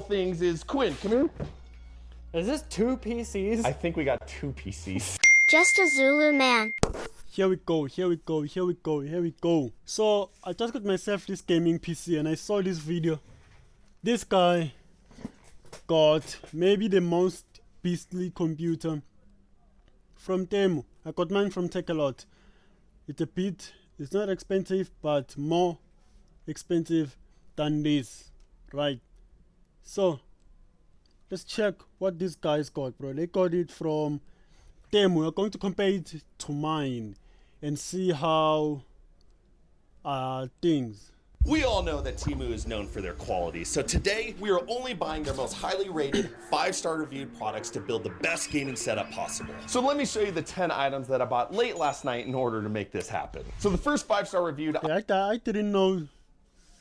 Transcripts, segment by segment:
things is Quinn. Come here. Is this 2 PCs? I think we got 2 PCs. Just a Zulu man. Here we go. So I just got myself this gaming PC and I saw this video. This guy got maybe the most beastly computer from Temu. I got mine from Takealot. It's not expensive, but more expensive than this, right? So let's check what these guys got, bro. They got it from Temu. We're going to compare it to mine and see how things. We all know that Temu is known for their quality, so today we are only buying their most highly rated 5-star reviewed products to build the best gaming setup possible. So let me show you the 10 items that I bought late last night in order to make this happen. So the first 5-star reviewed. I didn't know.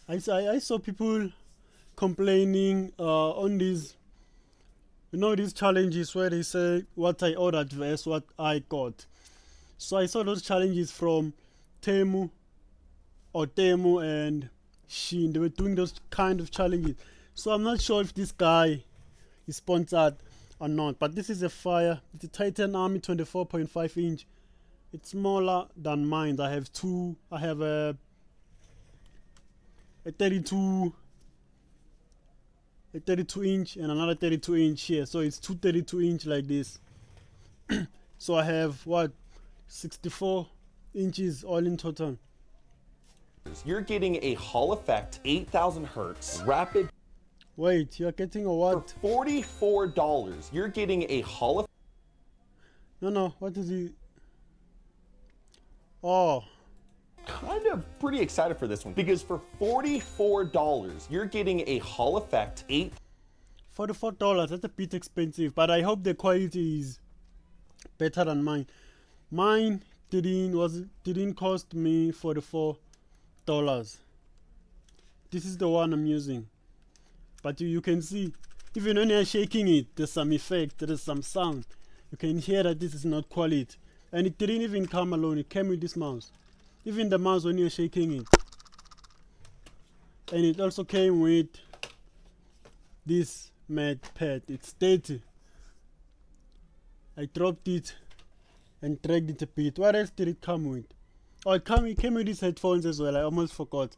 I saw people complaining on these, these challenges where they say what I ordered versus what I got. So I saw those challenges from Temu and Shein. They were doing those kind of challenges. So I'm not sure if this guy is sponsored or not. But this is a fire. It's a Titan Army 24.5 inch. It's smaller than mine. I have two. I have a 32 inch and another 32 inch here. So it's two 32 inch like this. So I have what, 64 inches all in total. You're getting a Hall effect 8,000 hertz rapid. Wait, you're getting a what? For $44, you're getting a Hall effect. No, what is it? Oh. Kind of pretty excited for this one because for $44, you're getting a Hall effect $44, that's a bit expensive, but I hope the quality is better than mine. Mine didn't cost me $44. This is the one I'm using, but you can see even when you're shaking it, there's some effect, there's some sound. You can hear that this is not quality, and it didn't even come alone. It came with this mouse, even the mouse when you're shaking it, and it also came with this mat pad. It's dirty. I dropped it and dragged it a bit. What else did it come with? Oh, it came with these headphones as well. I almost forgot.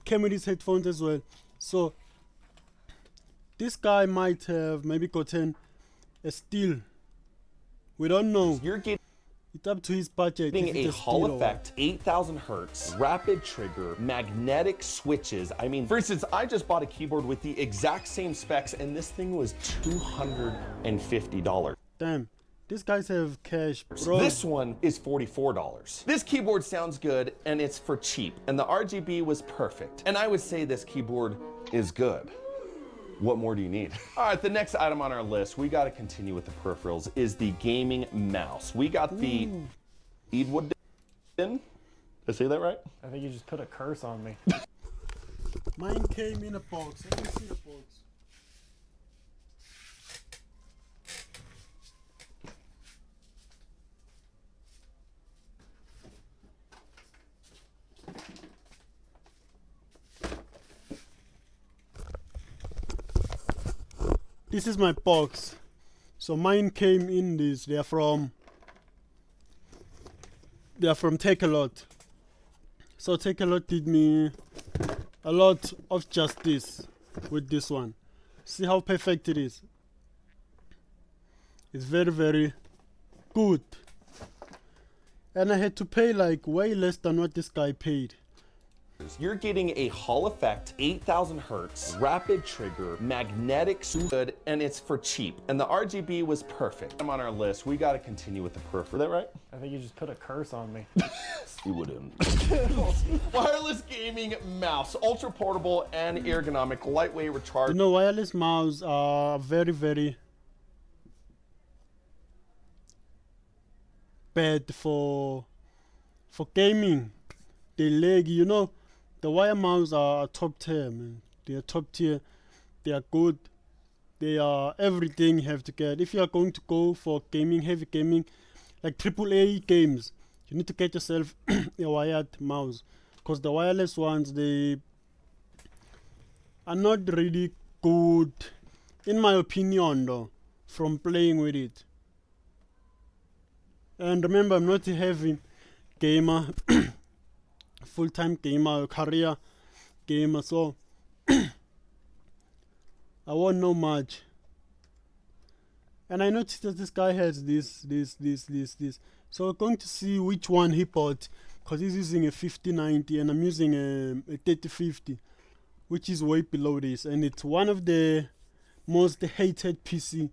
Came with these headphones as well. So this guy might have maybe gotten a steal. We don't know. You're getting it's up to his budget. a Hall effect 8,000 hertz rapid trigger magnetic switches. I mean, for instance, I just bought a keyboard with the exact same specs and this thing was $250. Damn. These guys have cash, bro. This one is $44. This keyboard sounds good and it's for cheap and the RGB was perfect. And I would say this keyboard is good. What more do you need? All right, the next item on our list, we got to continue with the peripherals, is the gaming mouse. We got the Eadwood. Did I say that right? I think you just put a curse on me. Mine came in a box. Let me see the box. This is my box. So mine came in this. They are from Takealot. So Takealot did me a lot of justice with this one. See how perfect it is. It's very, very good. And I had to pay like way less than what this guy paid. You're getting a Hall effect 8,000 hertz rapid trigger magnetic good and it's for cheap and the RGB was perfect. I'm on our list. We got to continue with the peripheral. Is that right? I think you just put a curse on me. You wouldn't. Wireless gaming mouse, ultra portable and ergonomic, lightweight, recharge. Wireless mouse are very, very bad for gaming. They lag, the wire mouse are top tier, man. They are top tier. They are good. They are everything you have to get. If you are going to go for gaming, heavy gaming, like AAA games, you need to get yourself a wired mouse, because the wireless ones, they are not really good, in my opinion, though, from playing with it. And remember, I'm not a heavy gamer, full-time gamer, career gamer, so I won't know much. And I noticed that this guy has this. So we're going to see which one he bought, because he's using a 5090 and I'm using a 3050, which is way below this, and it's one of the most hated PC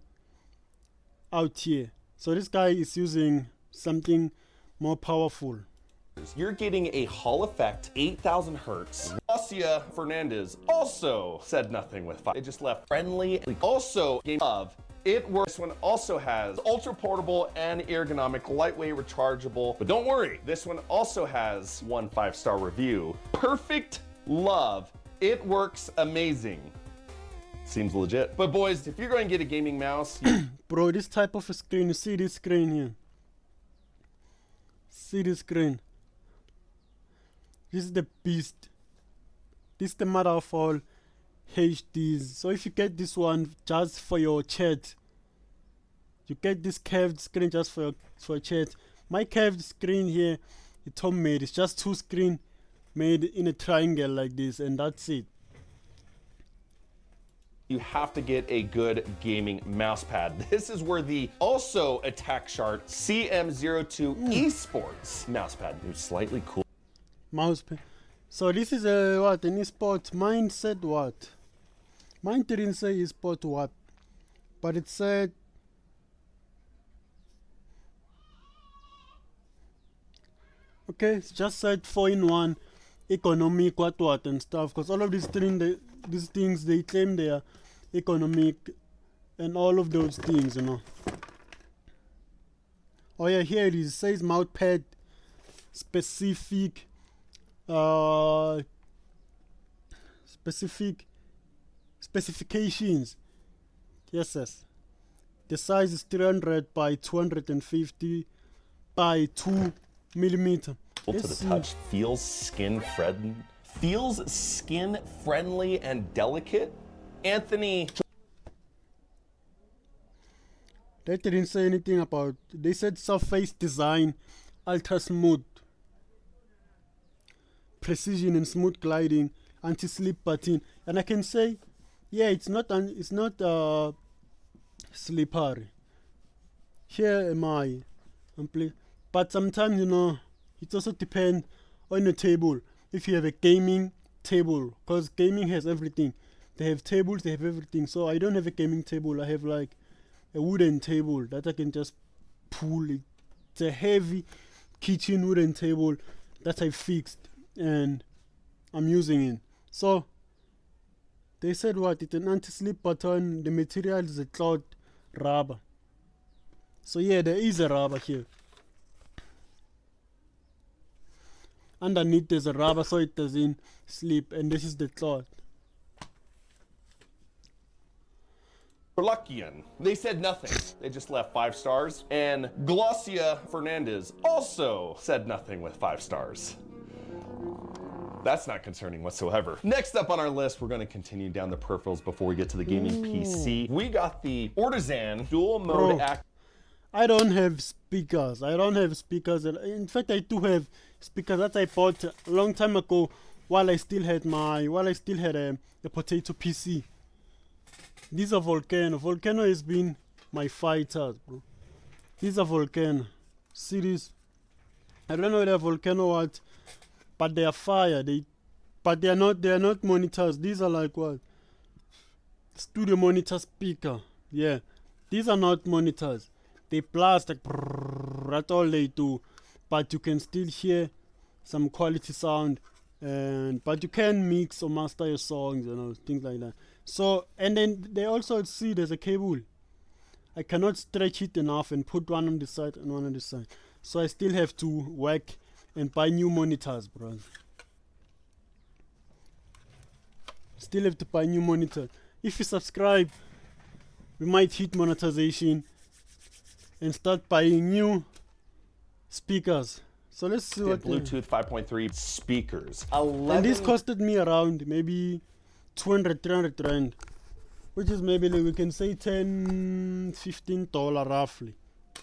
out here. So this guy is using something more powerful. You're getting a Hall effect, 8,000 hertz. Garcia Fernandez also said nothing with 5. It just left friendly. Also, game of it works. This one also has ultra portable and ergonomic, lightweight, rechargeable. But don't worry, this one also has 1 5-star review. Perfect love. It works amazing. Seems legit. But boys, if you're going to get a gaming mouse, bro, this type of a screen, you see this screen here? See this screen? This is the beast. This is the mother of all HDs. So if you get this one just for your chat, you get this curved screen just for chat. My curved screen here, it's homemade. It's just 2 screen made in a triangle like this, and that's it. you have to get a good gaming mouse pad. This is where the also Attack Shark CM02 Esports mouse pad is slightly cool. Mouse pad. So this is a what? An esport. Mine said what? Mine didn't say esport what, but it said okay. It's just said 4-in-1 economic what and stuff. Because all of these things they claim they are economic and all of those things, you know. Oh yeah, here it is. It says mouse pad specific. Specifications. Yes. The size is 300 by 250 by 2 millimeter. To the touch, feels skin friendly and delicate. Anthony. They didn't say anything about. They said surface design, ultra smooth, precision and smooth gliding, anti-slip button, and I can say, yeah, it's not slippery. Here am I, but sometimes, you know, it also depends on the table. If you have a gaming table, because gaming has everything. They have tables, they have everything. So I don't have a gaming table. I have like a wooden table that I can just pull. It's a heavy kitchen wooden table that I fixed and I'm using it. So they said what? It's an anti-slip button. The material is a cloth rubber. So yeah, there is a rubber here. Underneath there's a rubber so it doesn't slip, and this is the cloth. Luckian. They said nothing. They just left 5 stars. And Glosia Fernandez also said nothing with 5 stars. That's not concerning whatsoever. Next up on our list, we're going to continue down the peripherals before we get to the gaming PC. We got the Ortizan dual mode act. I don't have speakers. In fact, I do have speakers that I bought a long time ago while I still had a potato PC. These are Volcano. Volcano has been my fighter, bro. These are Volcano. See this? I don't know whether Volcano what, but they are fire. They are not monitors. These are like what? Studio monitor speaker. Yeah. These are not monitors. They blast like brrr, that's all they do. But you can still hear some quality sound, but you can mix or master your songs, you know, things like that. So, and then they also see there's a cable. I cannot stretch it enough and put one on the side and one on the side. So I still have to work and buy new monitors, bro. Still have to buy new monitors. If you subscribe, we might hit monetization and start buying new speakers. So let's see what Bluetooth 5.3 speakers. And this costed me around maybe 200-300 rand. which is maybe like we can say $10-15 roughly.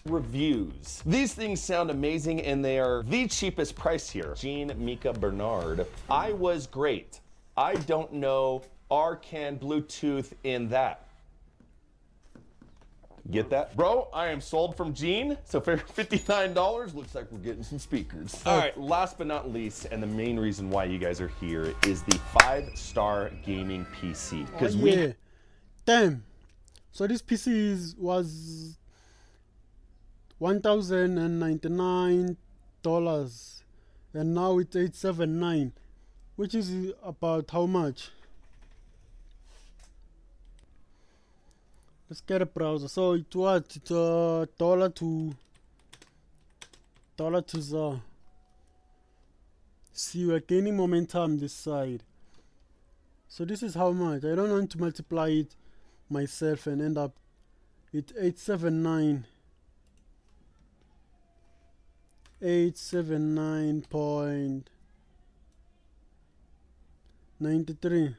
Reviews. These things sound amazing and they are the cheapest price here. Jean Mika Bernard. I was great. I don't know can Bluetooth in that. Get that? Bro, I am sold from Jean. So for $59, looks like we're getting some speakers. All right, last but not least, and the main reason why you guys are here is the 5-star gaming PC. Because damn. So this PC was $1,099 and now it's $879, which is about how much? Let's get a browser. So it's what? It's dollar to ZAR. See, we're gaining momentum this side. So this is how much. I don't want to multiply it myself and end up with 879.93.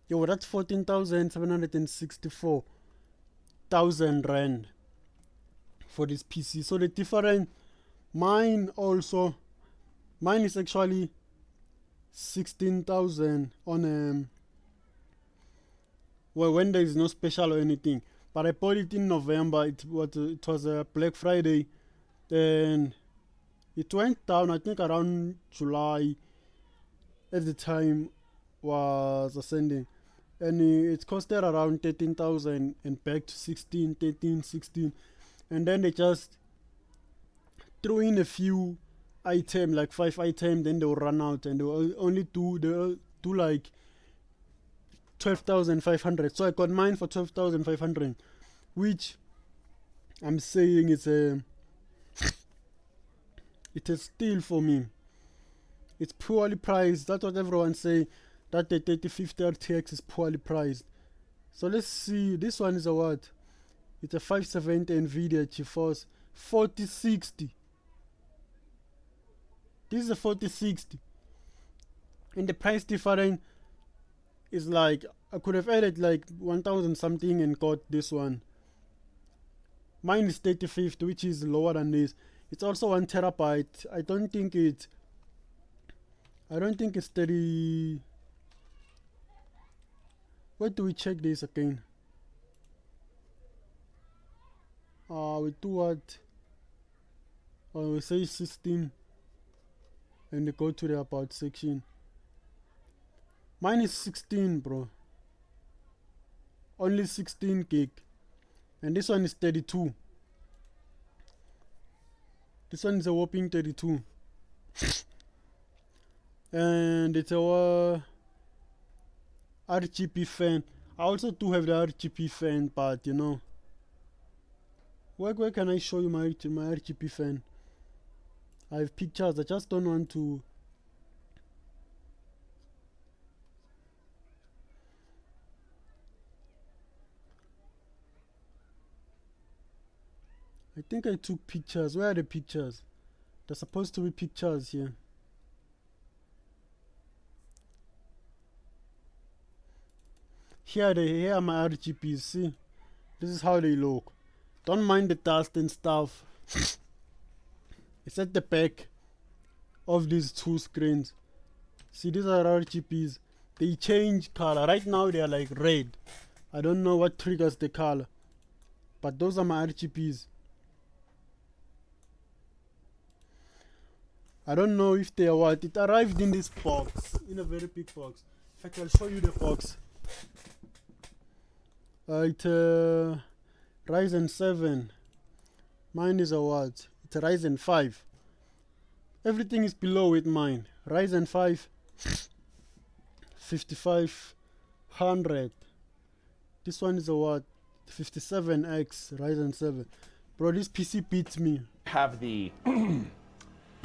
Yo, that's 14,764,000 rand for this PC. So the difference, mine is actually 16,000 on well, when there is no special or anything. But I bought it in November. It was a Black Friday, and it went down. I think around July. At the time, was ascending. And it costed around 13,000 and back to 16, 13, 16. And then they just threw in a few items, like 5 items, then they will run out and they will only do like 12,500. So I got mine for 12,500, which I'm saying it's a steal for me. It's poorly priced. That's what everyone say, that the 3050 RTX is poorly priced. So let's see. This one is a what? It's a 570 NVIDIA GeForce 4060. This is a 4060. And the price difference is like, I could have added like 1,000 something and got this one. Mine is 3050, which is lower than this. It's also 1 terabyte. I don't think it's 30. Where do we check this again? We do what? We say system and we go to the about section. Mine is 16, bro. Only 16 gig. And this one is 32. This one is a whopping 32. And it's a RGB fan. I also do have the RGB fan, but you know, where can I show you my RGB fan? I have pictures. I just don't want to. I think I took pictures. Where are the pictures? There's supposed to be pictures here. Here are my RGBs. See, this is how they look. Don't mind the dust and stuff. It's at the back of these two screens. See, these are RGBs. They change color. Right now they are like red. I don't know what triggers the color, but those are my RGBs. I don't know if they are what. It arrived in this box, in a very big box. In fact, I'll show you the box. It's Ryzen 7. Mine is a what? It's a Ryzen 5. Everything is below with mine. Ryzen 5 5500. This one is a what? 57X Ryzen 7. Bro, this PC beats me. Have the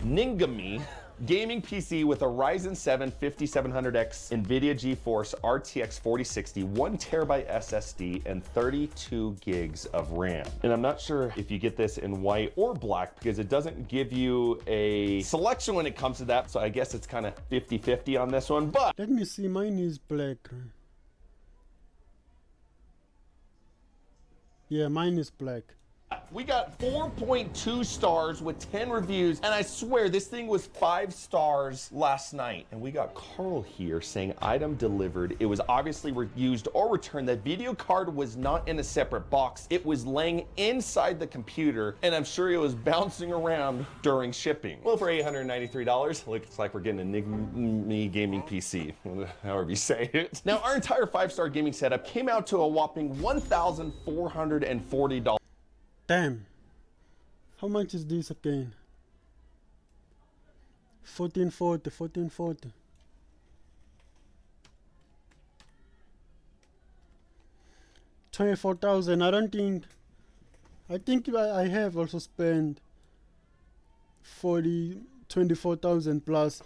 Ningami Gaming PC with a Ryzen 7 5700X NVIDIA GeForce RTX 4060, 1TB SSD, and 32 gigs of RAM. And I'm not sure if you get this in white or black because it doesn't give you a selection when it comes to that. So I guess it's kind of 50-50 on this one, but Let me see, mine is black. Yeah, mine is black. we got 4.2 stars with 10 reviews, and I swear this thing was 5 stars last night. And we got Carl here saying item delivered. It was obviously used or returned. That video card was not in a separate box. It was laying inside the computer, and I'm sure it was bouncing around during shipping. Well, for $893, looks like we're getting an Enigma gaming PC, however you say it. Now, our entire 5-star gaming setup came out to a whopping $1,440. Damn. How much is this again? 1440. 24,000. I think I have also spent 24,000 plus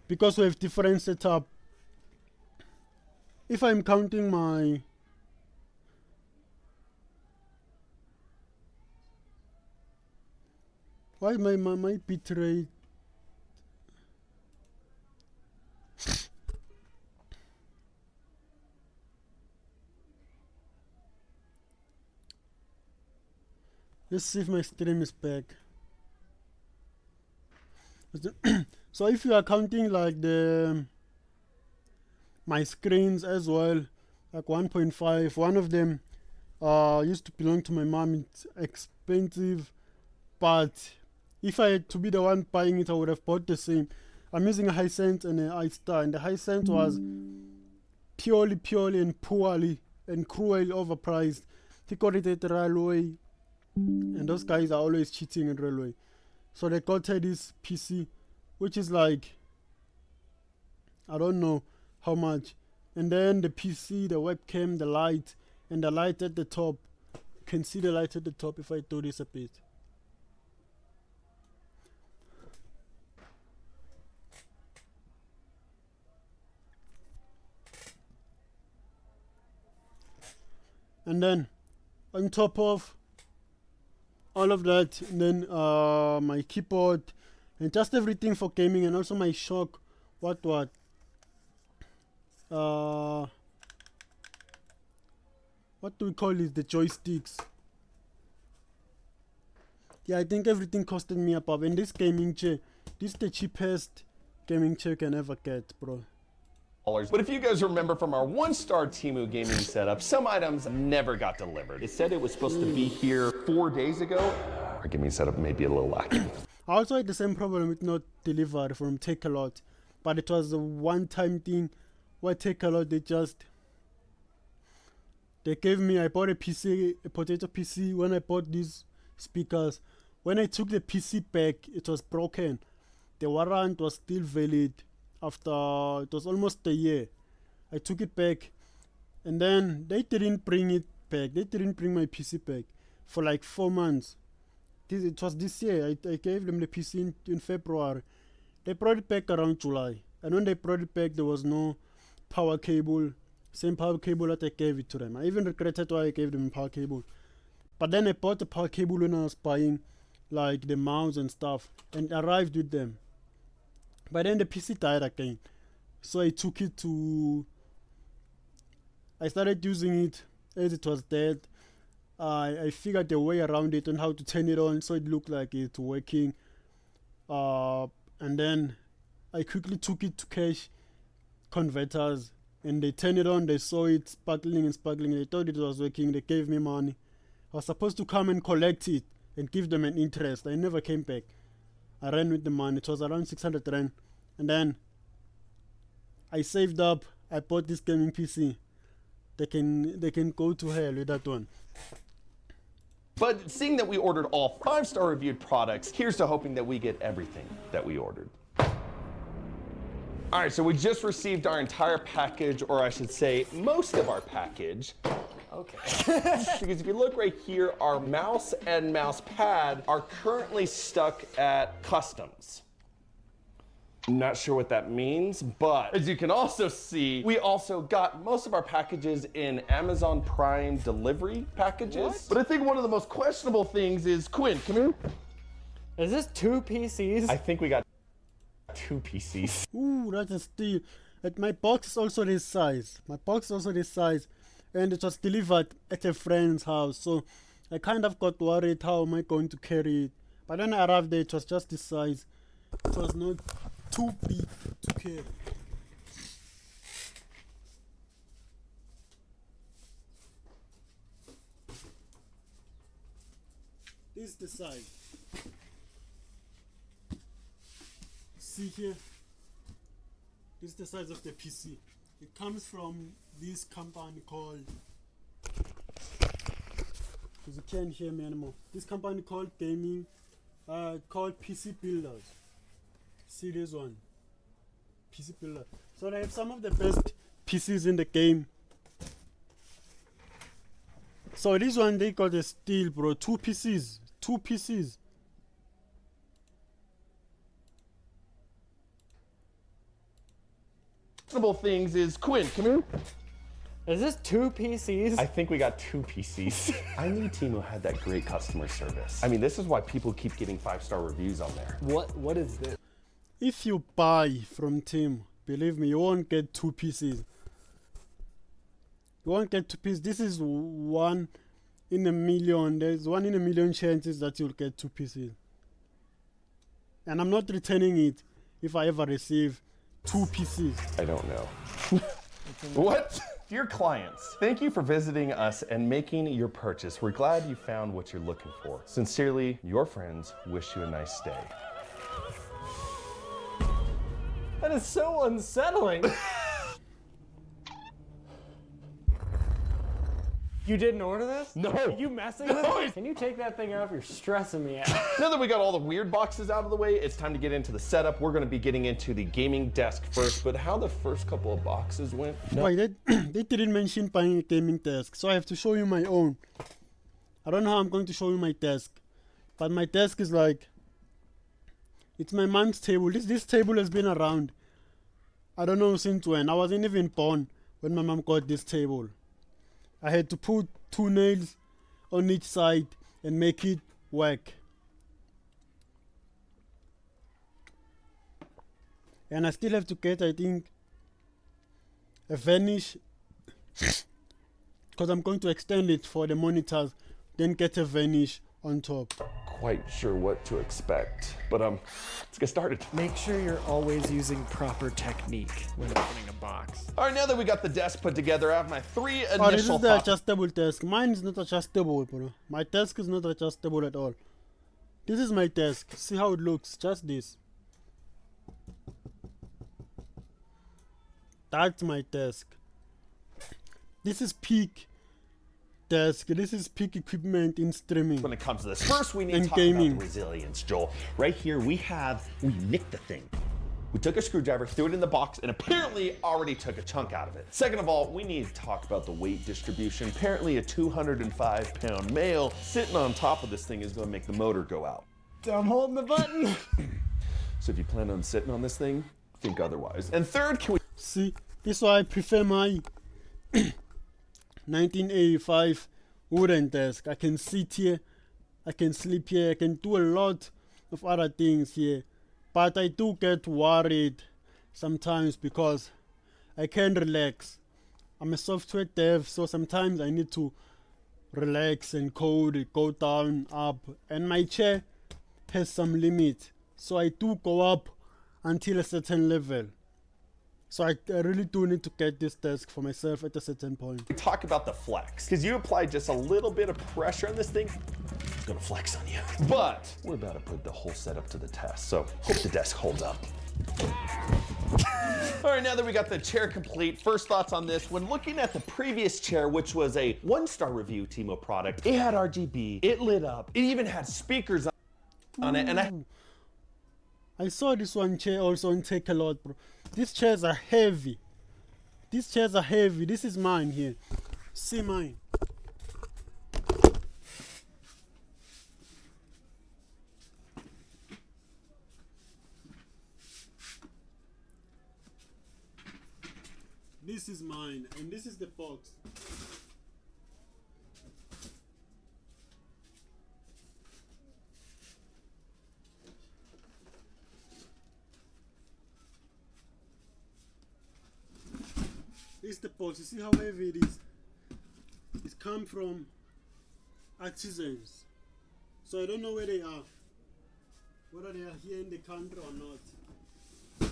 because we have different setup. If I'm counting my why my bit rate let's see if my stream is back. So if you are counting like my screens as well, like 1.5, one of them used to belong to my mom. It's expensive, but if I had to be the one buying it, I would have bought the same. I'm using a Hisense and an iStar, and the Hisense was purely and poorly and cruelly overpriced. He got it at the railway, and those guys are always cheating at railway. So they got this PC, which is like, I don't know how much. And then the PC, the webcam, the light, and the light at the top. You can see the light at the top if I do this a bit. And then on top of all of that, and then my keyboard and just everything for gaming, and also my shock, what do we call it, the joysticks. Yeah, I think everything costed me above. And this gaming chair, this is the cheapest gaming chair you can ever get, bro. But if you guys remember from our 1-star Temu gaming setup, some items never got delivered. It said it was supposed to be here 4 days ago. Our gaming setup may be a little lacking. I also had the same problem with not delivered from Take-A-Lot, but it was a one-time thing where Take-A-Lot, they gave me, I bought a PC, a potato PC, when I bought these speakers. When I took the PC back, it was broken. The warrant was still valid. After it was almost a year, I took it back, and then they didn't bring it back. They didn't bring my PC back for like 4 months. It was this year. I gave them the PC in February. They brought it back around July, and when they brought it back, there was no power cable. Same power cable that I gave it to them. I even regretted why I gave them a power cable. But then I bought the power cable when I was buying like the mouse and stuff, and arrived with them. But then the PC died again, so I took it I started using it as it was dead. I figured a way around it and how to turn it on so it looked like it's working. And then I quickly took it to cash converters, and they turned it on. They saw it sparkling and sparkling. They thought it was working. They gave me money. I was supposed to come and collect it and give them an interest. I never came back. I ran with the money. It was around 600 rand, and then I saved up. I bought this gaming PC. They can go to hell with that one. But seeing that we ordered all 5-star reviewed products, here's to hoping that we get everything that we ordered. All right, so we just received our entire package, or I should say most of our package. Okay. Because if you look right here, our mouse and mouse pad are currently stuck at customs. Not sure what that means, but as you can also see, we also got most of our packages in Amazon Prime delivery packages. What? But I think one of the most questionable things is, Quinn, come here. Is this 2 PCs? I think we got 2 PCs. Ooh, that's a steal. And my box is also this size. My box is also this size. And it was delivered at a friend's house. So I kind of got worried, how am I going to carry it? But when I arrived there, it was just this size. It was not too big to carry. This is the size. See here? This is the size of the PC. It comes from this company called, because you can't hear me anymore. This company called called PC Builders. See this one? PC Builder. So they have some of the best PCs in the game. So this one they got a steal, bro. 2 PCs. 2 PCs. Things is, Quinn, come here. Is this 2 PCs? I think we got 2 PCs. I knew Temu had that great customer service. I mean, this is why people keep getting 5-star reviews on there. What is this? If you buy from Temu, believe me, you won't get 2 PCs. You won't get 2 PCs. This is 1 in a million. There's 1 in a million chances that you'll get 2 PCs. And I'm not returning it if I ever receive 2 PCs. I don't know. What? Dear clients, thank you for visiting us and making your purchase. We're glad you found what you're looking for. Sincerely, your friends wish you a nice stay. That is so unsettling. You didn't order this? No. Are you messing with No. me? Can you take that thing off? You're stressing me out. Now that we got all the weird boxes out of the way, it's time to get into the setup. We're gonna be getting into the gaming desk first, but how the first couple of boxes went. Why they didn't mention buying a gaming desk, so I have to show you my own. I don't know how I'm going to show you my desk, but my desk is like, it's my mom's table. This table has been around, I don't know since when. I wasn't even born when my mom got this table. I had to put 2 nails on each side and make it work. And I still have to get, I think, a varnish, because I'm going to extend it for the monitors, then get a varnish on top. Quite sure what to expect, but let's get started. Make sure you're always using proper technique when opening a box. All right, now that we got the desk put together, I have my 3 initial Oh, this is the thoughts. adjustable desk. Mine is not adjustable, bro. My desk is not adjustable at all. This is my desk. See how it looks. Just this. That's my desk. This is peak desk. This is peak equipment in streaming. When it comes to this, first we need to And talk gaming. about the resilience, Joel. Right here we nicked the thing. We took a screwdriver, threw it in the box, and apparently already took a chunk out of it. Second of all, we need to talk about the weight distribution. Apparently a 205-pound male sitting on top of this thing is gonna make the motor go out. I'm holding the button. So if you plan on sitting on this thing, think otherwise. And third, can we See, this is why I prefer my 1985 wooden desk. I can sit here, I can sleep here, I can do a lot of other things here. But I do get worried sometimes because I can't relax. I'm a software dev, so sometimes I need to relax and code, go down, up. And my chair has some limit. So I do go up until a certain level. So I really do need to get this desk for myself at a certain point. talk about the flex? Because you apply just a little bit of pressure on this thing, it's gonna flex on you. But we're about to put the whole setup to the test, so hope the desk holds up. All right, now that we got the chair complete, first thoughts on this. When looking at the previous chair, which was a 1-star review Temu product, it had RGB, it lit up, it even had speakers on it, and I saw this one chair also on Take a Lot, bro. These chairs are heavy. These chairs are heavy. This is mine here. See mine. this is mine, and this is the box. This is the box. You see how heavy it is? It's come from artisans. So I don't know where they are. Whether they are here in the country or not.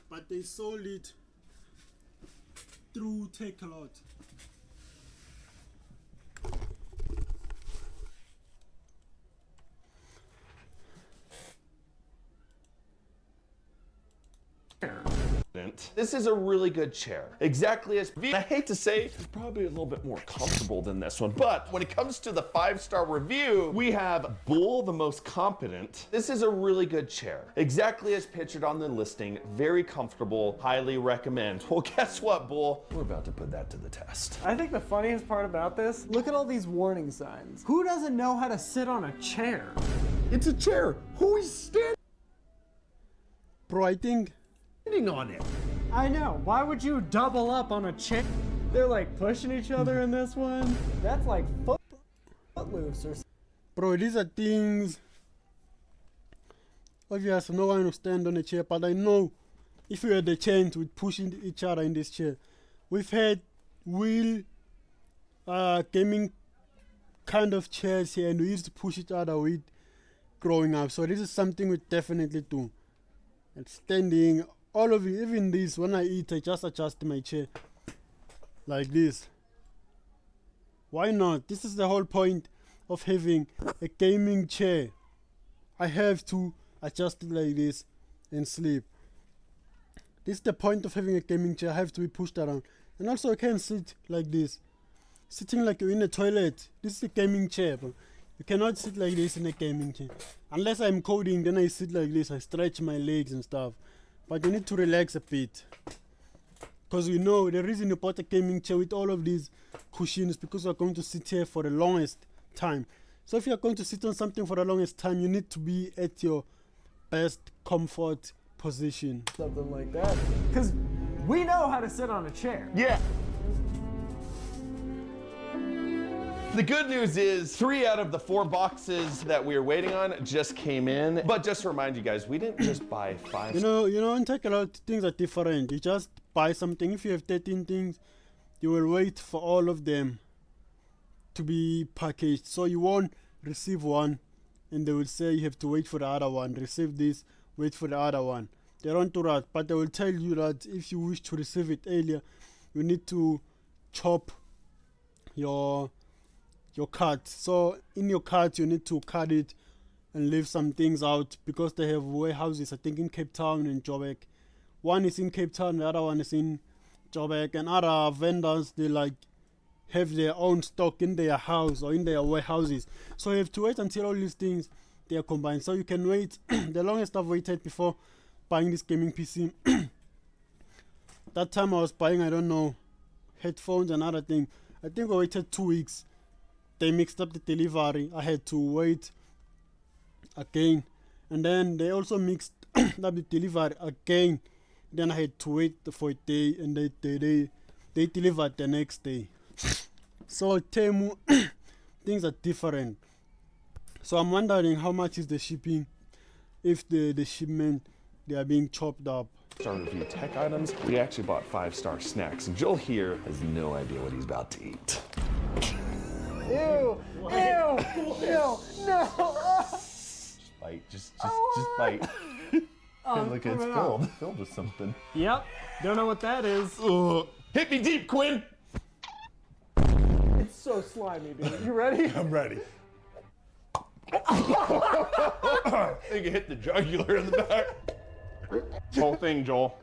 But they sold it through Takealot. This is a really good chair. Exactly as I hate to say, it's probably a little bit more comfortable than this one, but when it comes to the 5-star review, we have Bull, the most competent. This is a really good chair. Exactly as pictured on the listing, very comfortable, highly recommend. Well, guess what, Bull? We're about to put that to the test. I think the funniest part about this, look at all these warning signs. Who doesn't know how to sit on a chair? It's a chair. Who is standing Bro, I think on it? I know. Why would you double up on a chair? They're like pushing each other in this one. That's like footloose or something. bro, these are things. Obviously, no one will stand on a chair, but I know if we had the chance, we'd push each other in this chair. We've had wheel gaming kind of chairs here, and we used to push each other with growing up. So this is something we definitely do. And standing, all of it, even this, when I eat, I just adjust my chair like this. Why not? This is the whole point of having a gaming chair. I have to adjust it like this and sleep. This is the point of having a gaming chair. I have to be pushed around. And also I can sit like this. Sitting like you're in a toilet. This is a gaming chair, bro. You cannot sit like this in a gaming chair. Unless I'm coding, then I sit like this. I stretch my legs and stuff. But you need to relax a bit. Because you know, the reason you bought a gaming chair with all of these cushions is because you're going to sit here for the longest time. So if you're going to sit on something for the longest time, you need to be at your best comfort position. Something like that. Because we know how to sit on a chair. Yeah. The good news is 3 out of the 4 boxes that we were waiting on just came in. But just to remind you guys, we didn't just buy 5. You know, in Takealot, things are different. You just buy something. If you have 13 things, you will wait for all of them to be packaged. So you won't receive one and they will say you have to wait for the other one. Receive this, wait for the other one. They don't do that, but they will tell you that if you wish to receive it earlier, you need to chop your cart. So in your cart, you need to cut it and leave some things out because they have warehouses, I think in Cape Town and Joburg. One is in Cape Town, the other one is in Joburg, and other vendors, they like have their own stock in their house or in their warehouses. So you have to wait until all these things they are combined. So you can wait. The longest I've waited before buying this gaming PC, that time I was buying, I don't know, headphones and other thing. I think I waited 2 weeks. They mixed up the delivery. I had to wait again, and then they also mixed up the delivery again. Then I had to wait for a day, and they delivered the next day. So Temu, things are different. So I'm wondering how much is the shipping if the shipment they are being chopped up. Star review tech items. We actually bought 5-star snacks. And Joel here has no idea what he's about to eat. Ew! Ew! Ew! No! Just bite. Just bite. Look, it's filled with something. Yep. Don't know what that is. Ugh. Hit me deep, Quinn. It's so slimy, dude. You ready? I'm ready. I think it hit the jugular in the back. Whole thing, Joel.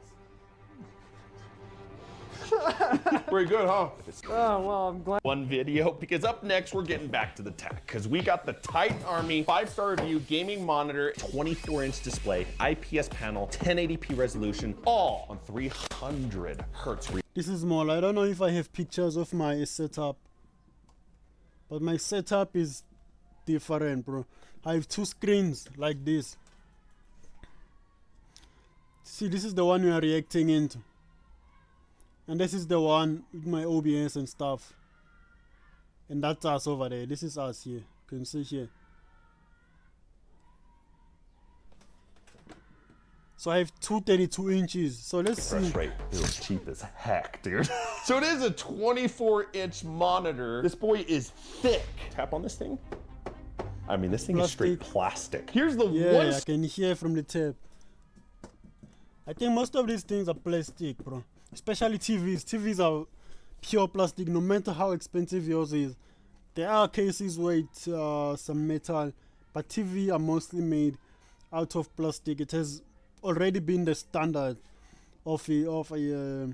Pretty good, huh? Oh, well, I'm glad. One video, because up next we're getting back to the tech, because we got the Titan Army 5-star review gaming monitor, 24-inch display, IPS panel, 1080p resolution, all on 300 hertz. This is small. I don't know if I have pictures of my setup, but my setup is different, bro. I have 2 screens like this. See, this is the one we are reacting into. And this is the one with my OBS and stuff. And that's us over there. This is us here. You can see here. So I have 232 inches. So let's see. Refresh rate is cheap as heck, dude. So it is a 24-inch monitor. This boy is thick. Tap on this thing. I mean, this thing is straight plastic. Here's the one. Yeah, I can hear from the tap. I think most of these things are plastic, bro. Especially TVs. TVs are pure plastic, no matter how expensive yours is. There are cases where it's some metal, but TV are mostly made out of plastic. It has already been the standard of a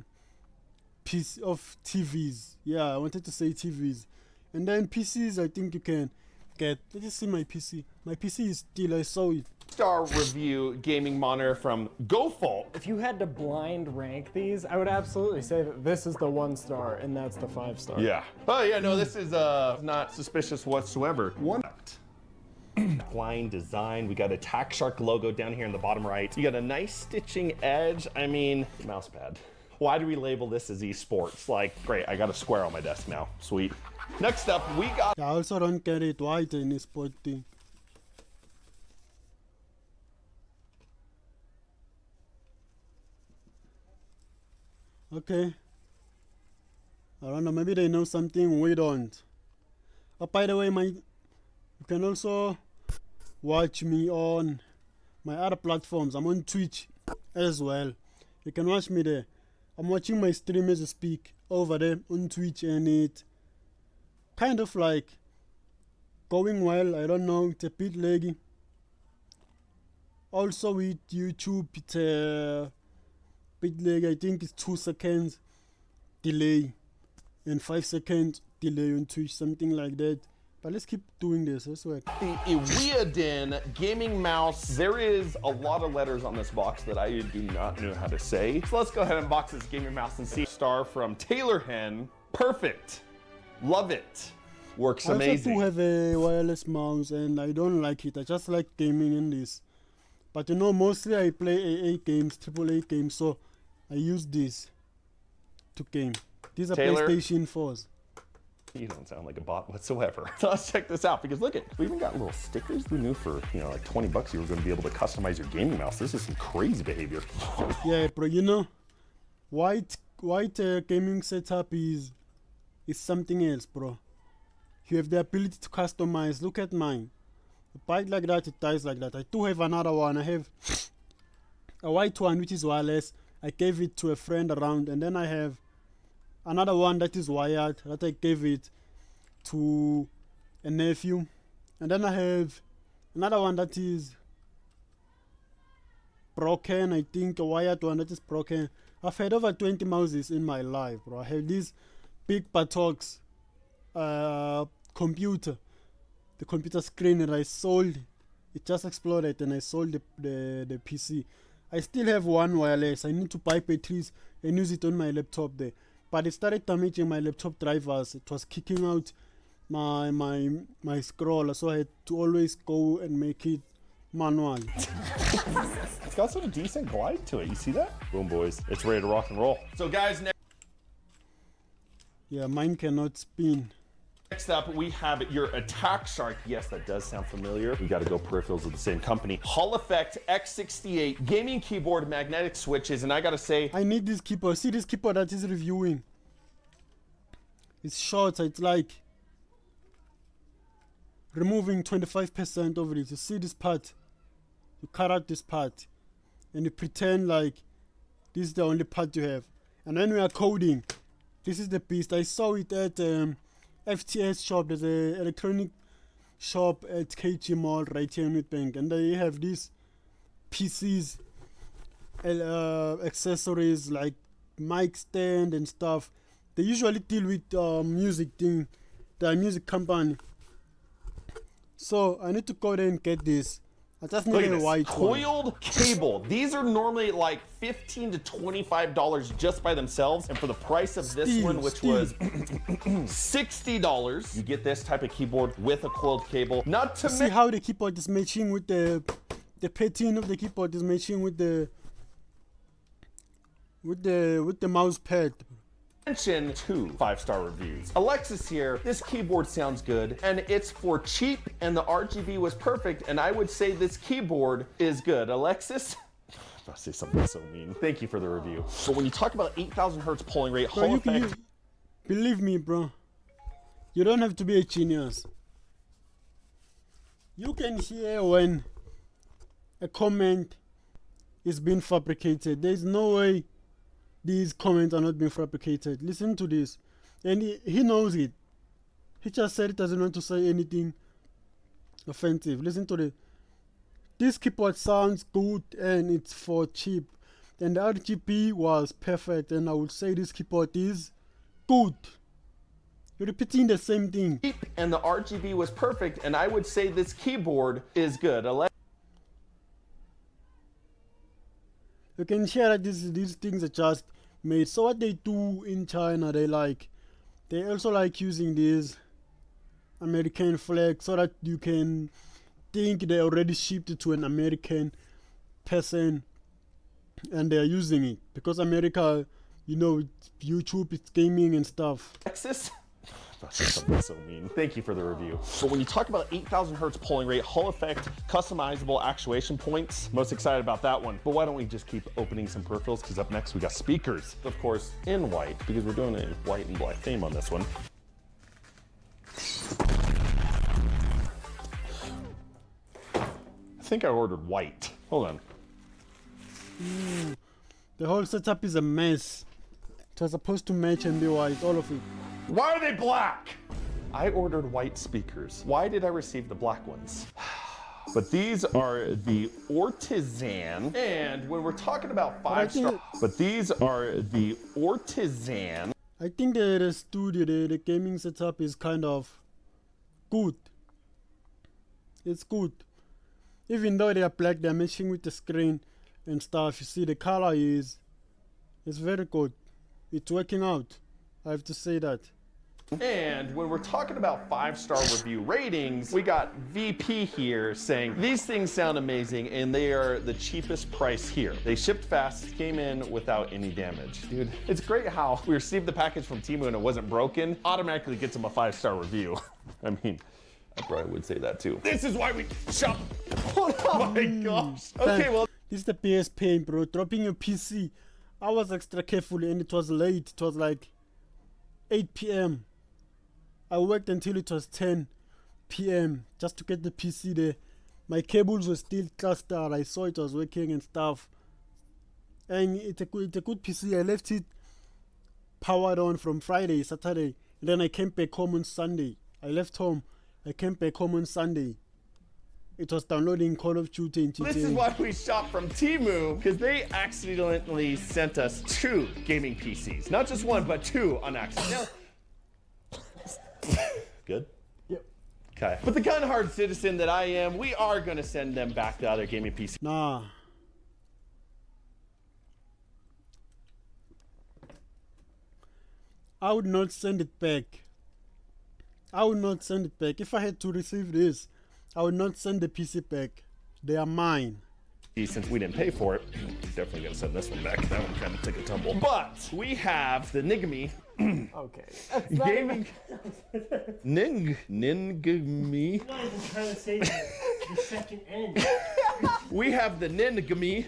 piece of TVs. Yeah, I wanted to say TVs. And then PCs, I think you can get. Let me see my PC. My PC is still, I saw it. Star review gaming monitor from GoFalt. If you had to blind rank these, I would absolutely say that this is the 1 star and that's the 5 star. Yeah. Oh yeah, no, this is not suspicious whatsoever. One. Line design. We got a Tack Shark logo down here in the bottom right. You got a nice stitching edge. I mean, mouse pad. Why do we label this as esports? Like, great, I got a square on my desk now. Sweet. Next up, we got. Yeah, I also don't get it. Why the esport thing? Okay. I don't know. Maybe they know something we don't. Oh, by the way, you can also watch me on my other platforms. I'm on Twitch as well. You can watch me there. I'm watching my stream as I speak over there on Twitch, and it kind of like going well. I don't know, it's a bit laggy. Also with YouTube, it's a bit laggy. I think it's 2 seconds delay and 5 seconds delay on Twitch, something like that. But let's keep doing this. Let's work. The Iwiadin gaming mouse. There is a lot of letters on this box that I do not know how to say. So let's go ahead and box this gaming mouse and see. Star from Taylor Hen. Perfect. Love it. Works amazing. I also do have a wireless mouse and I don't like it. I just like gaming in this. But you know, mostly I play AA games, AAA games, so I use this to game. These are Taylor, PlayStation 4s. You don't sound like a bot whatsoever. So let's check this out, because look at, we even got little stickers. Who knew for, you know, like 20 bucks you were going to be able to customize your gaming mouse? This is some crazy behavior. Yeah, bro, you know, white gaming setup is something else, bro. You have the ability to customize. Look at mine. A bite like that, it dies like that. I do have another one. I have a white one which is wireless. I gave it to a friend around, and then I have another one that is wired that I gave it to a nephew, and then I have another one that is broken. I think a wired one that is broken. I've had over 20 mouses in my life, bro. I have this big buttocks computer, the computer screen, and I sold it. Just exploded, and I sold the PC. I still have one wireless. I need to buy batteries and use it on my laptop there. But it started damaging my laptop drivers. It was kicking out my scroller, so I had to always go and make it manual. It's got some decent glide to it. You see that? Boom, boys. It's ready to rock and roll. So guys, Yeah, mine cannot spin. next up, we have your Attack Shark. Yes, that does sound familiar. We got to go peripherals of the same company. Hall Effect X68 gaming keyboard, magnetic switches, and I got to say, I need this keyboard. See this keyboard that is reviewing. It's short. It's like removing 25% of it. You see this part? You cut out this part, and you pretend like this is the only part you have. And when we are coding, this is the beast. I saw it at FTS shop. There's a electronic shop at KG Mall right here in Witbank, and they have these PCs, accessories like mic stand and stuff. They usually deal with music thing, the music company. So I need to go there and get this. I just look need at a this white coiled one. cable. These are normally like $15 to $25 just by themselves, and for the price of this one, which was $60, you get this type of keyboard with a coiled cable. Not to See how the keyboard is matching with the pattern of the keyboard is matching with the mouse pad. mention 2 5-star reviews. Alexis here, this keyboard sounds good and it's for cheap and the RGB was perfect and I would say this keyboard is good. Alexis? I'll say something so mean. Thank you for the review. So when you talk about 8,000 hertz polling rate, Bro, Hall effect. believe me, bro. You don't have to be a genius. You can hear when a comment is being fabricated. There's no way these comments are not being fabricated. Listen to this. And he knows it. He just said he doesn't want to say anything offensive. Listen to this. This keyboard sounds good and it's for cheap. And the RGB was perfect and I would say this keyboard is good. You're repeating the same thing. And the RGB was perfect and I would say this keyboard is good. You can hear that these things are just made. So what they do in China, they also like using these American flag so that you can think they already shipped it to an American person and they're using it because America, you know, YouTube, it's gaming and stuff. Alexis? I'll say something so mean. Thank you for the review. So when you talk about 8,000 hertz polling rate, Hall effect, customizable actuation points, most excited about that one. But why don't we just keep opening some peripherals? Because up next we got speakers, of course, in white, because we're doing a white and black theme on this one. I think I ordered white. Hold on. The whole setup is a mess. It was supposed to match and be white, all of it. Why are they black? I ordered white speakers. Why did I receive the black ones? But these are the Artisan. And when we're talking about 5-star, but these are the Artisan. I think the studio, the gaming setup is kind of good. It's good. Even though they are black, they're matching with the screen and stuff. You see the color is very good. It's working out. I have to say that. And when we're talking about 5-star review ratings, we got VP here saying, these things sound amazing and they are the cheapest price here. They shipped fast, came in without any damage. Dude, it's great how we received the package from Temu and it wasn't broken, automatically gets them a 5-star review. I mean, I probably would say that too. This is why we shop. Oh my gosh. Okay, well. This is the PS pain, bro. Dropping your PC. I was extra careful and it was late. It was like 8 p.m. I worked until it was 10 p.m. just to get the PC there. My cables were still clustered. I saw it was working and stuff. And it's a good PC. I left it powered on from Friday, Saturday. And then I came back home on Sunday. I left home. I came back home on Sunday. It was downloading Call of Duty and GTA. This is why we shop from Temu, because they accidentally sent us 2 gaming PCs. Not just 1, but 2 on accident. Good? Yep. Okay. But the kind of hard citizen that I am, we are going to send them back to other gaming PCs. Nah. I would not send it back. I would not send it back. If I had to receive this, I would not send the PC back. They are mine. Since we didn't pay for it, definitely gonna send this one back. That one kind of took a tumble. But we have the Ningami Okay. gaming Ningami. I'm not even trying to say the second N. We have the Ningami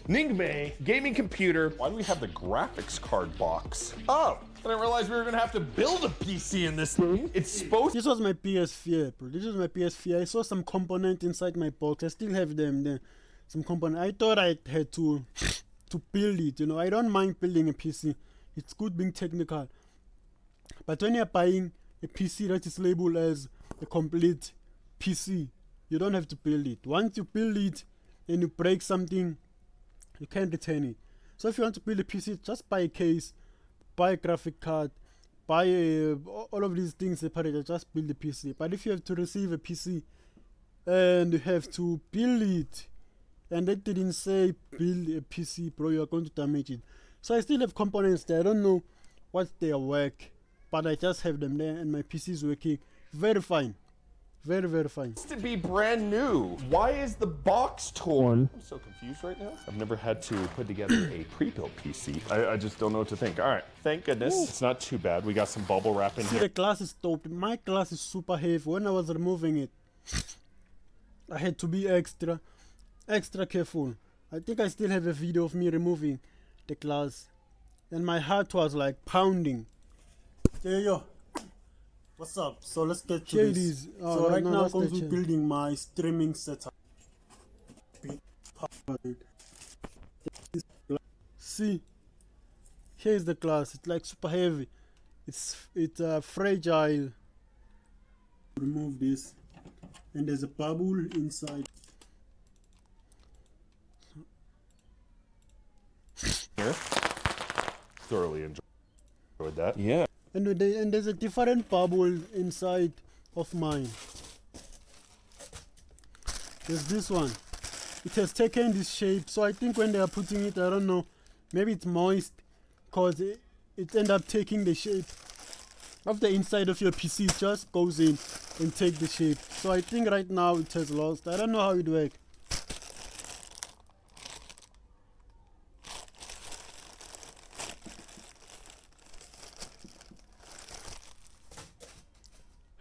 Ningme gaming computer. Why do we have the graphics card box? Oh, I didn't realize we were gonna have to build a PC in this thing. It's supposed. This was my PS4, bro. This was my PS4. I saw some component inside my box. I still have them there. Some component. I thought I had to build it. You know, I don't mind building a PC. It's good being technical. But when you're buying a PC that is labeled as a complete PC, you don't have to build it. Once you build it and you break something, you can't return it. So if you want to build a PC, just buy a case, buy a graphic card, buy all of these things separated, just build a PC. But if you have to receive a PC and you have to build it, and they didn't say build a PC, bro, you are going to damage it. So I still have components there. I don't know what they work, but I just have them there and my PC is working very fine. Very, very fine. To be brand new. Why is the box torn? I'm so confused right now. I've never had to put together a pre-built PC. I just don't know what to think. All right, thank goodness. It's not too bad. We got some bubble wrap in See, here. the glass is doped. My glass is super heavy. When I was removing it, I had to be extra careful. I think I still have a video of me removing the glass, and my heart was like pounding. Yeah, yo. What's up? So let's get to Here it this. is. Oh, So no, right no, now that's I'm the going to be chair. building my streaming setup. See, here's the glass. It's like super heavy. It's fragile. Remove this, and there's a bubble inside. Here. Thoroughly enjoyed that. Yeah. And there's a different bubble inside of mine. There's this one. It has taken this shape, so I think when they are putting it, I don't know, maybe it's moist, cause it end up taking the shape of the inside of your PC. It just goes in and take the shape. So I think right now it has lost. I don't know how it works.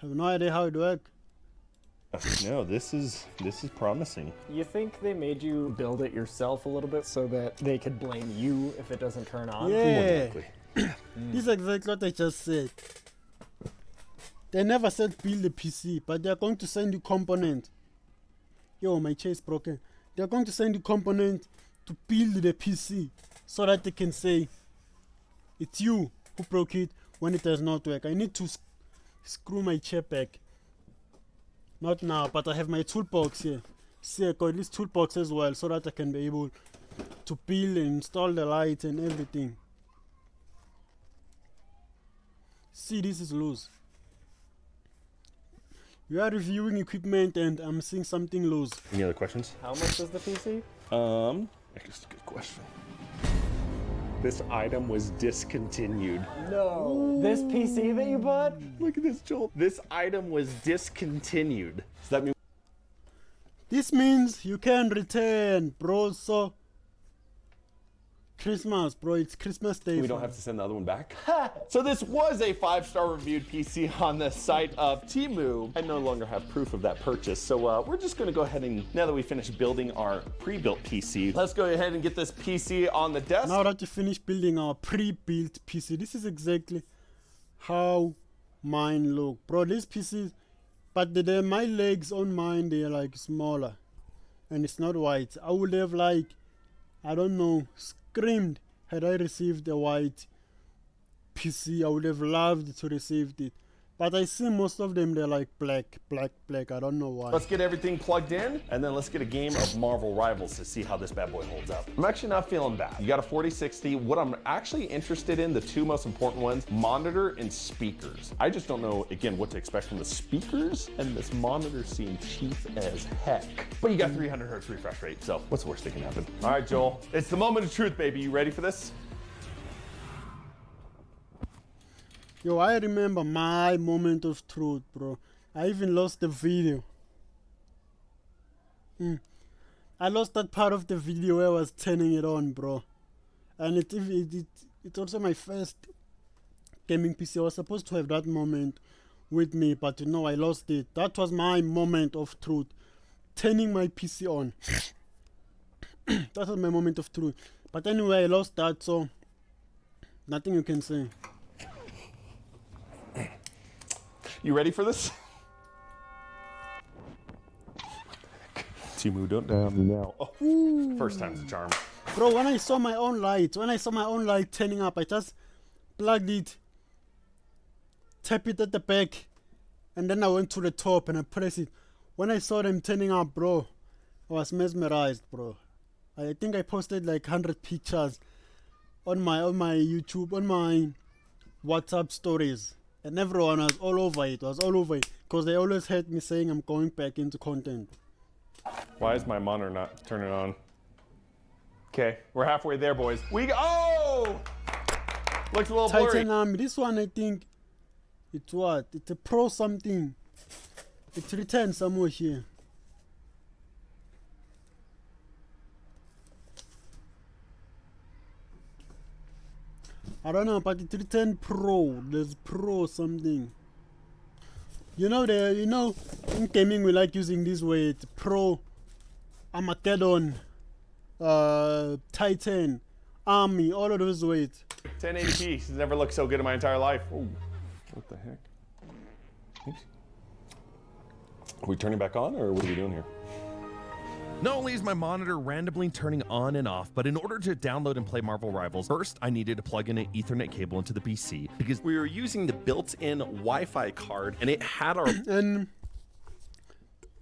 Have no idea how it works. No, this is promising. You think they made you build it yourself a little bit so that they could blame you if it doesn't turn on? Yeah. This is exactly what I just said. They never said build a PC, but they're going to send you component. Yo, my chair is broken. They're going to send you component to build the PC so that they can say it's you who broke it when it does not work. I need to screw my chair back. Not now, but I have my toolbox here. See, I got this toolbox as well so that I can be able to build and install the lights and everything. See, this is loose. We are reviewing equipment and I'm seeing something loose. Any other questions? How much is the PC? That's a good question. This item was discontinued. No. This PC that you bought? Look at this, Joel. This item was discontinued. Does that mean This means you can return, bro. So Christmas, bro. It's Christmas Day. we don't have to send the other one back? So this was a 5-star reviewed PC on the site of Temu. I no longer have proof of that purchase. So we're just gonna go ahead and, now that we finished building our pre-built PC, let's go ahead and get this PC on the desk. Now that you finish building our pre-built PC, this is exactly how mine look, bro. This PC, but my legs on mine, they're like smaller, and it's not white. I would have like, I don't know, screamed had I received a white PC. I would have loved to receive it. But I see most of them, they're like black. I don't know why. Let's get everything plugged in, and then let's get a game of Marvel Rivals to see how this bad boy holds up. I'm actually not feeling bad. You got a 4060. What I'm actually interested in, the two most important ones, monitor and speakers. I just don't know, again, what to expect from the speakers, and this monitor seemed cheap as heck. But you got 300 hertz refresh rate, so what's the worst that can happen? All right, Joel, it's the moment of truth, baby. You ready for this? Yo, I remember my moment of truth, bro. I even lost the video. I lost that part of the video where I was turning it on, bro. And it's also my first gaming PC. I was supposed to have that moment with me, but you know, I lost it. That was my moment of truth. Turning my PC on. That was my moment of truth. But anyway, I lost that, so nothing you can say. You ready for this? Temu, don't down me now. Oh, first time's a charm. Bro, when I saw my own light turning up, I just plugged it, tap it at the back, and then I went to the top and I pressed it. When I saw them turning up, bro, I was mesmerized, bro. I think I posted like 100 pictures on my YouTube, on my WhatsApp stories. And everyone was all over it, because they always heard me saying I'm going back into content. Why is my monitor not turning on? Okay, we're halfway there, boys. Oh! Looks a little blurry. Titanium, this one I think, it's what? It's a Pro something. It's written somewhere here. I don't know, but it's written Pro. There's Pro something. You know, in gaming we like using this word Pro, Armageddon, Titan, Army, all of those words. 1080p. It's never looked so good in my entire life. Ooh, what the heck? Oops. Are we turning back on, or what are we doing here? Not only is my monitor randomly turning on and off, but in order to download and play Marvel Rivals, first I needed to plug in an Ethernet cable into the PC because we were using the built-in Wi-Fi card and it had our... And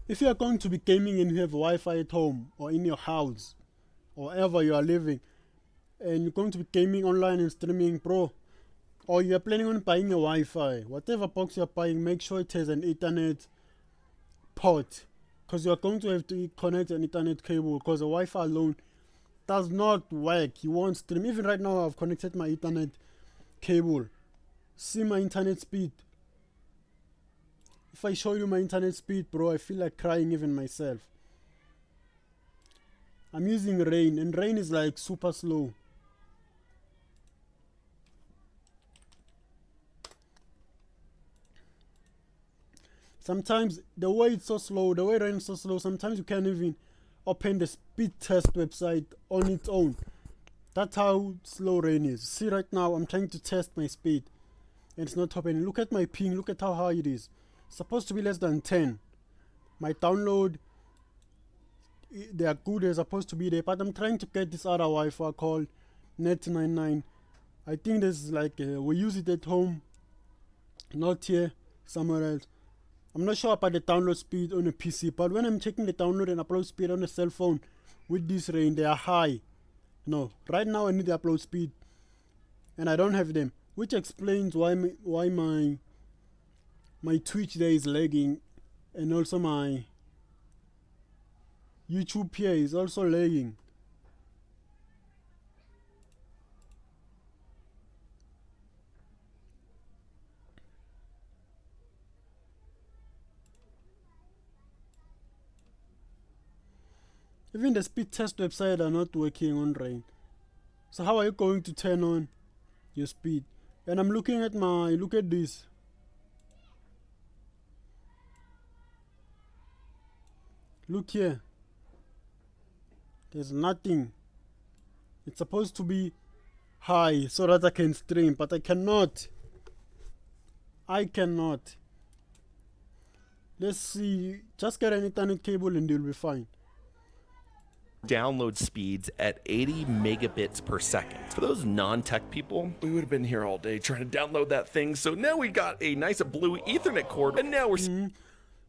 if you are going to be gaming and you have Wi-Fi at home or in your house or wherever you are living, and you're going to be gaming online and streaming, bro, or you are planning on buying a Wi-Fi, whatever box you are buying, make sure it has an Ethernet port. Because you are going to have to connect an Ethernet cable, because the Wi-Fi alone does not work. You won't stream. Even right now, I've connected my Ethernet cable. See my internet speed. If I show you my internet speed, bro, I feel like crying even myself. I'm using Rain, and Rain is like super slow. Sometimes the way it's so slow, the way Rain is so slow, sometimes you can't even open the speed test website on its own. That's how slow Rain is. See, right now I'm trying to test my speed and it's not opening. Look at my ping, look at how high it is. It's supposed to be less than 10. My download, they are good, they're supposed to be there, but I'm trying to get this other Wi-Fi called Net99. I think this is like, we use it at home, not here, somewhere else. I'm not sure about the download speed on a PC, but when I'm checking the download and upload speed on a cell phone with this Rain, they are high. No, right now I need the upload speed and I don't have them, which explains why my Twitch there is lagging, and also my YouTube here is also lagging. Even the speed test website are not working on Rain. So how are you going to turn on your speed? And I'm looking at look at this. Look here. There's nothing. It's supposed to be high so that I can stream, but I cannot. I cannot. Let's see. Just get an Ethernet cable and you'll be fine. Download speeds at 80 megabits per second. For those non-tech people, we would have been here all day trying to download that thing. So now we got a nice blue Ethernet cord, and now we're...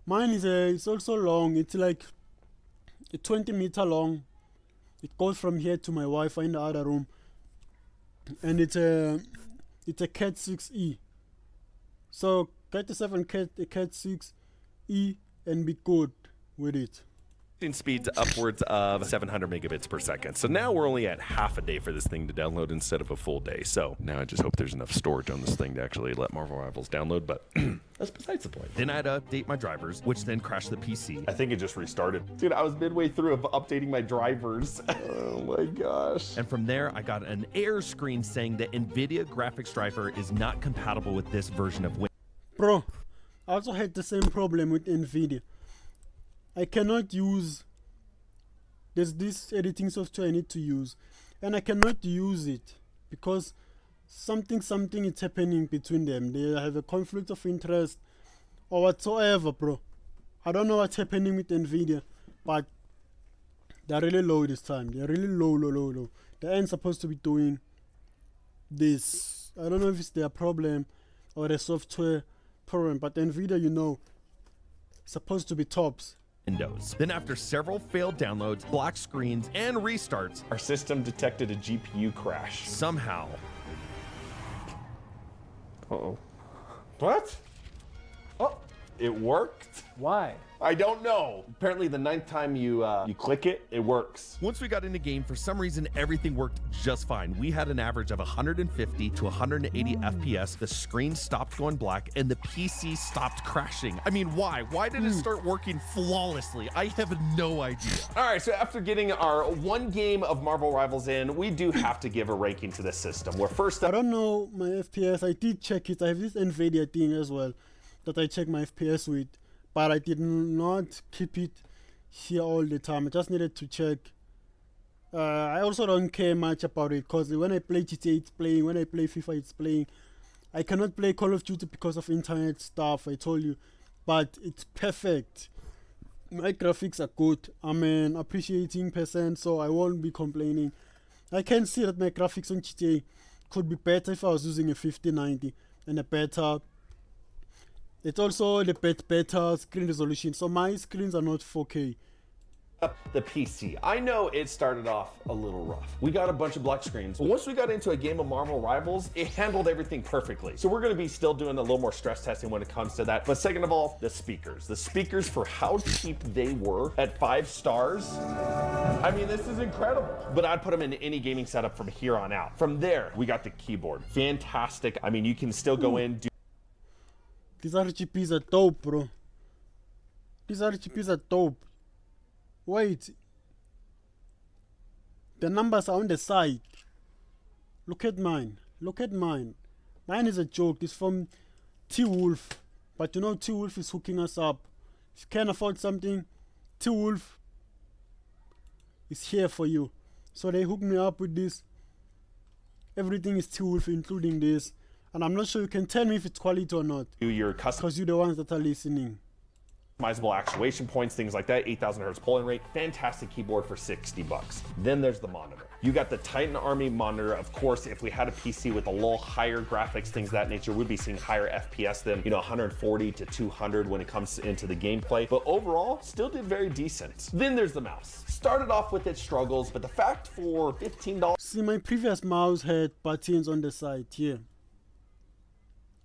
Mine is it's also long. It's like 20 meter long. It goes from here to my Wi-Fi in the other room, and it's a Cat 6e. So get yourself a Cat 6e and be good with it. Speeds upwards of 700 megabits per second. So now we're only at half a day for this thing to download instead of a full day. So now I just hope there's enough storage on this thing to actually let Marvel Rivals download, but that's besides the point. Then I had to update my drivers, which then crashed the PC. I think it just restarted. Dude, I was midway through of updating my drivers. Oh my gosh. And from there, I got an error screen saying that NVIDIA graphics driver is not compatible with this version of Windows. Bro, I also had the same problem with NVIDIA. I cannot use, there's this editing software I need to use, and I cannot use it because something is happening between them. They have a conflict of interest or whatsoever, bro. I don't know what's happening with NVIDIA, but they're really low this time. They're really low. They ain't supposed to be doing this. I don't know if it's their problem or a software problem, but NVIDIA, you know, supposed to be tops. Windows. Then after several failed downloads, black screens, and restarts, our system detected a GPU crash. Somehow. Uh-oh. What? Oh, It worked. Why? I don't know. Apparently the 9th time you click it, it works. Once we got in the game, for some reason, everything worked just fine. We had an average of 150 to 180 FPS. The screen stopped going black and the PC stopped crashing. I mean, why? Why did it start working flawlessly? I have no idea. All right, so after getting our one game of Marvel Rivals in, we do have to give a ranking to this system. We're first I up. don't know my FPS. I did check it. I have this NVIDIA thing as well that I check my FPS with, but I did not keep it here all the time. I just needed to check. I also don't care much about it because when I play GTA it's playing, when I play FIFA it's playing. I cannot play Call of Duty because of internet stuff, I told you, but it's perfect. My graphics are good. I'm an appreciating person, so I won't be complaining. I can see that my graphics on GTA could be better if I was using a 5090 and a better. It's also the better screen resolution, so my screens are not 4K. The PC. I know it started off a little rough. We got a bunch of black screens, but once we got into a game of Marvel Rivals, it handled everything perfectly. So we're gonna be still doing a little more stress testing when it comes to that. But second of all, the speakers. The speakers, for how cheap they were at 5 stars, I mean, this is incredible. But I'd put them in any gaming setup from here on out. From there, we got the keyboard. Fantastic. I mean, you can still go in, do These RGBs are dope, bro. These RGBs are dope. Wait. The numbers are on the side. Look at mine. Look at mine. Mine is a joke. It's from T-Wolf. But you know T-Wolf is hooking us up. If you can't afford something, T-Wolf is here for you. So they hooked me up with this. Everything is T-Wolf, including this. And I'm not sure you can tell me if it's quality or not. your custom Because you're the ones that are listening. customizable actuation points, things like that, 8,000 hertz polling rate, fantastic keyboard for 60 bucks. Then there's the monitor. You got the Titan Army monitor. Of course, if we had a PC with a little higher graphics, things of that nature, we'd be seeing higher FPS than, 140 to 200 when it comes into the gameplay. But overall, still did very decent. Then there's the mouse. Started off with its struggles, but the fact for $15. See, my previous mouse had buttons on the side here.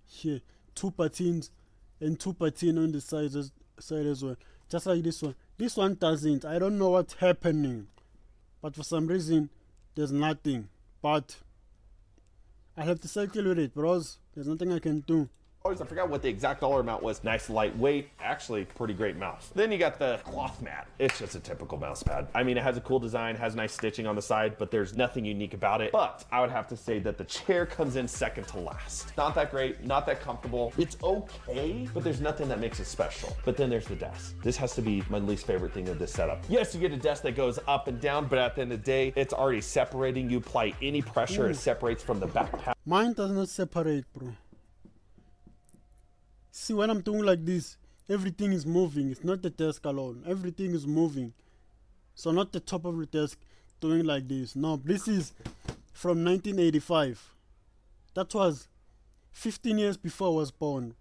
Here, 2 buttons and 2 buttons on the side as well, just like this one. This one doesn't. I don't know what's happening, but for some reason there's nothing. But I have to cycle with it, bros. There's nothing I can do. I forgot what the exact dollar amount was. Nice lightweight, actually pretty great mouse. Then you got the cloth mat. It's just a typical mouse pad. I mean, it has a cool design, has nice stitching on the side, but there's nothing unique about it. But I would have to say that the chair comes in second to last. Not that great, not that comfortable. It's okay, but there's nothing that makes it special. But then there's the desk. This has to be my least favorite thing of this setup. Yes, you get a desk that goes up and down, but at the end of the day, it's already separating. You apply any pressure, it separates from the back panel. Mine does not separate, bro. See, when I'm doing like this, everything is moving. It's not the desk alone. Everything is moving. So not the top of the desk doing like this. No, this is from 1985. That was 15 years before I was born.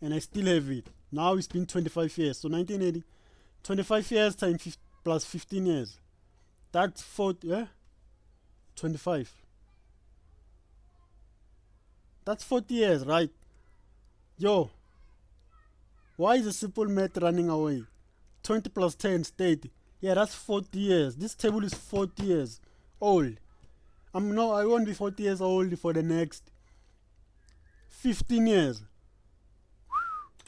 And I still have it. Now it's been 25 years. So 1980, 25 years times plus 15 years. That's 40, yeah? 25. That's 40 years, right? Yo, why is the simple math running away? 20 plus 10 stayed. Yeah, that's 40 years. This table is 40 years old. I won't be 40 years old for the next 15 years.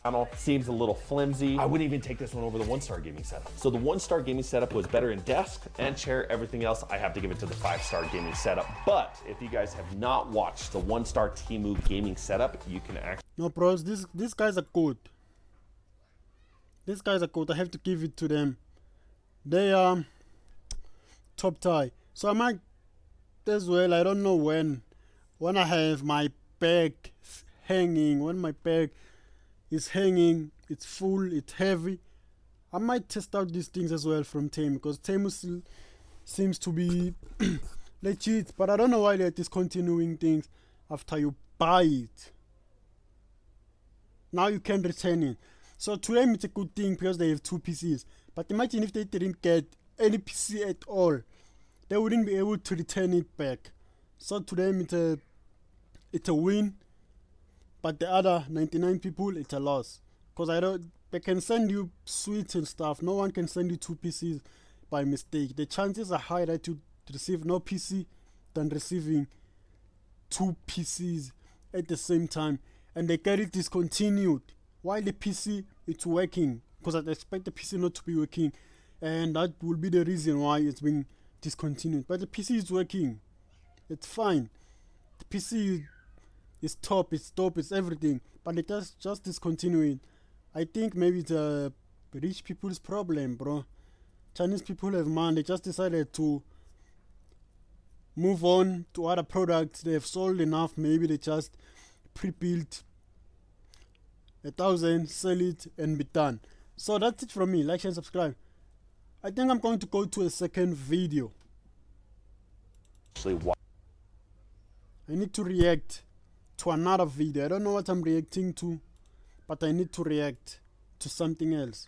Panel seems a little flimsy. I wouldn't even take this one over the 1-star gaming setup. So the 1-star gaming setup was better in desk and chair. Everything else, I have to give it to the 5-star gaming setup. But if you guys have not watched the 1-star Temu gaming setup, you can actually. No, bros, these guys are good. These guys are good. I have to give it to them. They are top tie. So I might as well. I don't know when I have my bag hanging. When my bag is hanging, it's full, it's heavy. I might test out these things as well from Temu, because Temu still seems to be legit, but I don't know why they're discontinuing things after you buy it. Now you can return it. So to them it's a good thing because they have 2 PCs. But imagine if they didn't get any PC at all, they wouldn't be able to return it back. So to them it's a win. but the other 99 people, it's a loss. Because they can send you sweets and stuff. No one can send you 2 PCs by mistake. The chances are higher that you receive no PC than receiving 2 PCs at the same time, and they get it discontinued while the PC it's working, because I expect the PC not to be working, and that will be the reason why it's being discontinued. But the PC is working, it's fine. The PC is top, it's dope, it's everything, but they just discontinue it. I think maybe it's a rich people's problem, bro. Chinese people have money, they just decided to move on to other products. They have sold enough, maybe they just pre-built 1,000, sell it and be done. So that's it from me. Like and subscribe. I think I'm going to go to a second video. Actually, why? I need to react to another video. I don't know what I'm reacting to, but I need to react to something else.